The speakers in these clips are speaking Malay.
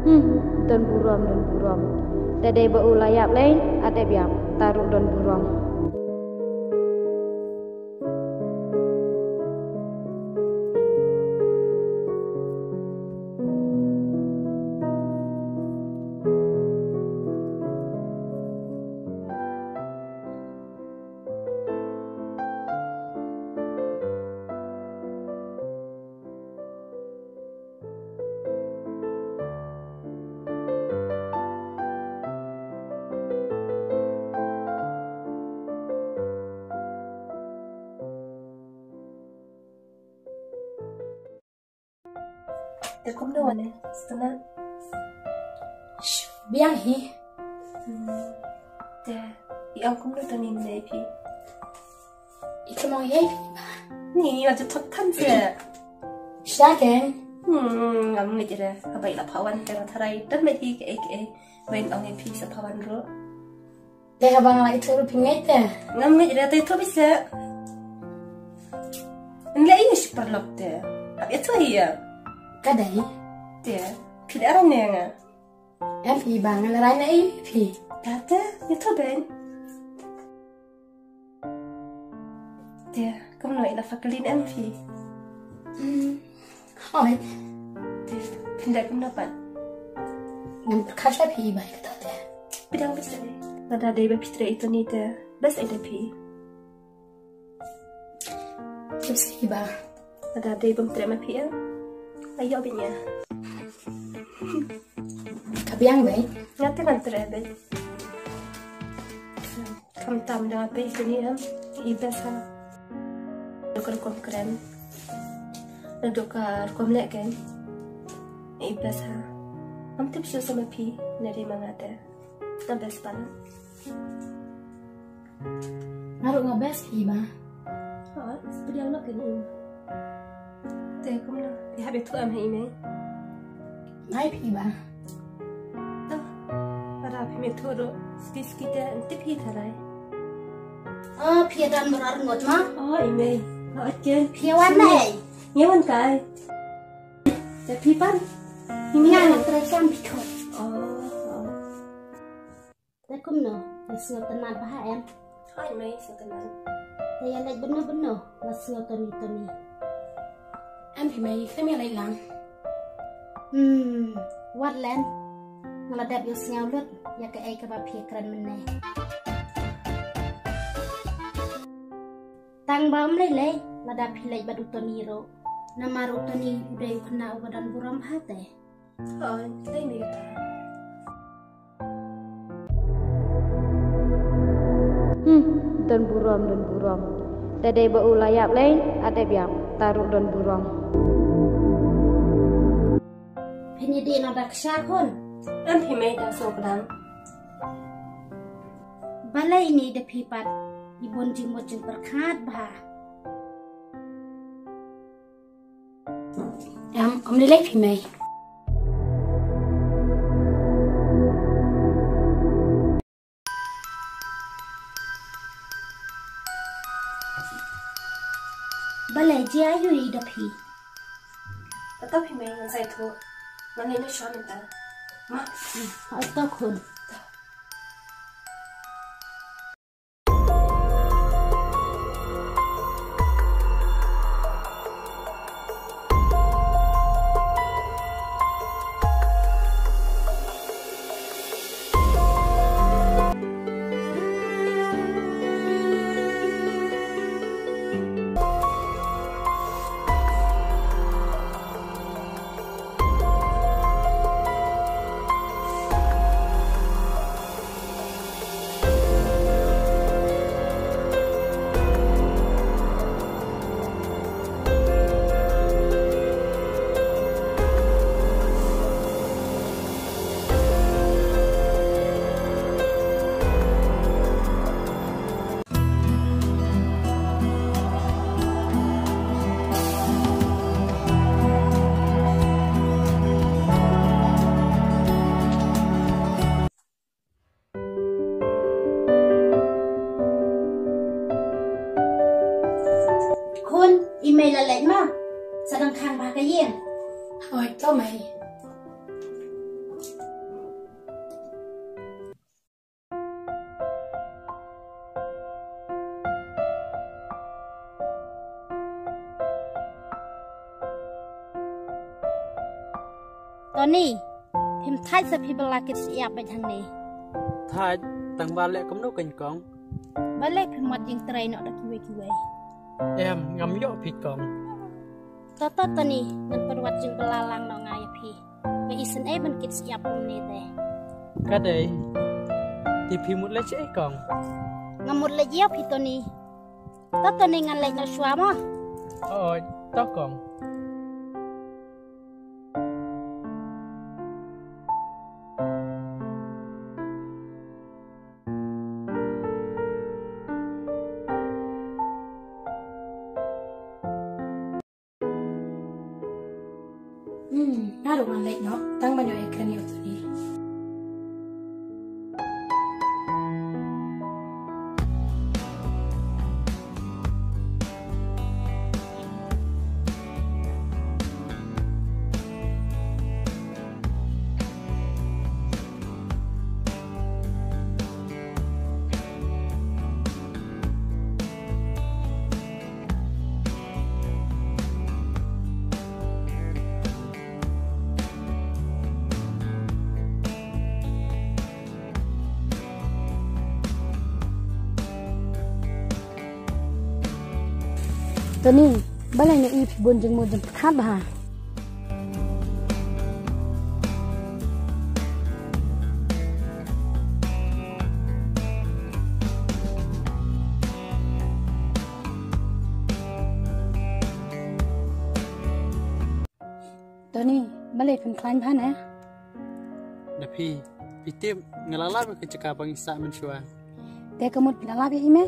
Don buram. Tadi berulayap lain, ada biar taruh don buram. Dia kom doon setelah biang hi dia yang kom doon ni maybe itu mau ye ni aja top kan je siaken ngam ni je apa ilah pawan terus terai dan maybe ke main orang pi sepawan ro dia bang lagi tu pingat ngam ni je tu bisa nilai ni super lop deh apa itu ya kadai dia tidak orang yang em phi bang la rai nai phi kata itu ben dia kamu nak ilah fakalin em phi oi dia pindah kamu dapat ngam kasha phi bai kata deh bidang bisa deh ada deh pitra itu ni deh bas ada phi chips phi ba ada deh terima phi ya ayo binya kabiang bai nanti terebe kamu tam dengan apa ini ya ibasa dokar kom keren dokar kom leken ibasa kamu tuh bisa sama pi nari mangada nabes pan naruh ngabes phi ba seperti yang nak ini teh kamu nak lihat itu am ini nai phi ba para phi metode kita nanti phi tharai phi dan berar ngot ma ini aja phi wan nai nyawan kai jadi phi pan ini yang tersam phi khot ta kum no sửa tenan pa em ini setelah ta yang lek bener la sửa toni em phi mai khame lai lang wat len ngeladap yo sngau lut ya ke ai ka ba phi kran men ne tang bam le ladap phi lai badu toni ro namaru toni udai khna ubadan buram hate ini Don buram. Tadi berulayap lain, ada biar taruh don buram. Ini di nadak syakon. em phi mai dah soklang Balai ini de pipat ibon jimot jeng perkhat bah. Om ni lek phi mai. Balai dia ayu ida phi. tetap phi mai ngan sai thu ngan ni shon ta ma Atau kun. Email là lệnh mà sao đăng khang ba cái gì thôi có mày ตอนนี้พิมพ์ท้ายจะพิบลากิจยาไปทางนี้ ท้ายตั้งบ้านและกำนกันกอง บ้านเล็กพิมพ์มัดยิงเตรนอดักกิเว แอมงำย่อผิดกอง ตอนนี้มันประวัติจึงเวลาลังนองไงพี่ไปอีสันมันกิจยาปมนี้แต่ ก็ได้ที่พี่มุดเล็กใช่กอง งามุดเลยเยี่ยวพี่ตัวนี้ตอนนี้งานเล็กเราชัวร์มั้ง อ๋อต้อกองน่าดูงานเล็กเนาะตั้งบรรยากาศกันอยู่ตัวนี้ตัวนี้บ้านในอีพิบนจึงหมดจนคาดบ่าตัวนี้บ้านเล็กเป็นคลายผ่านนะ เดี๋ยวพี่เตี้ยงานลาบเป็นกิจการบางอิสระมันชัวร์ แต่ก็หมดเป็นลาบอีไหม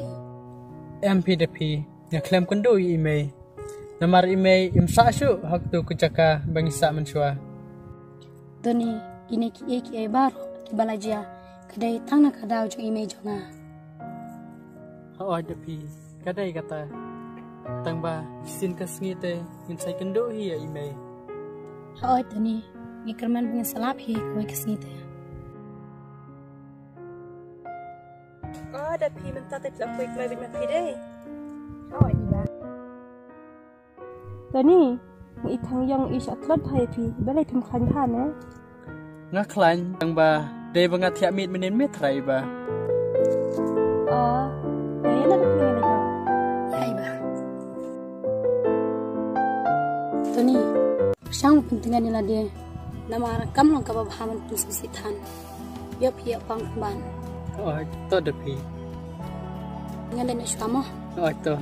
แอมพีเดพีอยากเคลมกันดูอีเมย์nomor email imsashu haktu kujaka bangsa menshua ตัวนี้กินเอบาร์ที่บาลาจียก็ได้ทั้งนักดาวจากอีเมย์จงา oh depi kadai kata tangba sin kasngite insai kendo hi email ตัวนี้มีกระมันเป็นสลับฮีคุยกับสิ่งเดียว depi มันตัดติดแล้วคุยเลยเป็นพี่ได้ ตัวนี้มีอีกทางยังอีชัดลดไทยพี่ไม่ได้ทำคันผ่านนะ ngaklan tangba de bangat ya mit menen metrai ba แต่ยังนั่นคืออะไรกัน ใช่ปะตัวนี้ช่างเป็นตัวนี้ละเดียน้ำมันกำลังกับพามันตุสิสิทันยกเพียปังบ้าน oh to depi งั้นเดินช่วยมั้ง oh to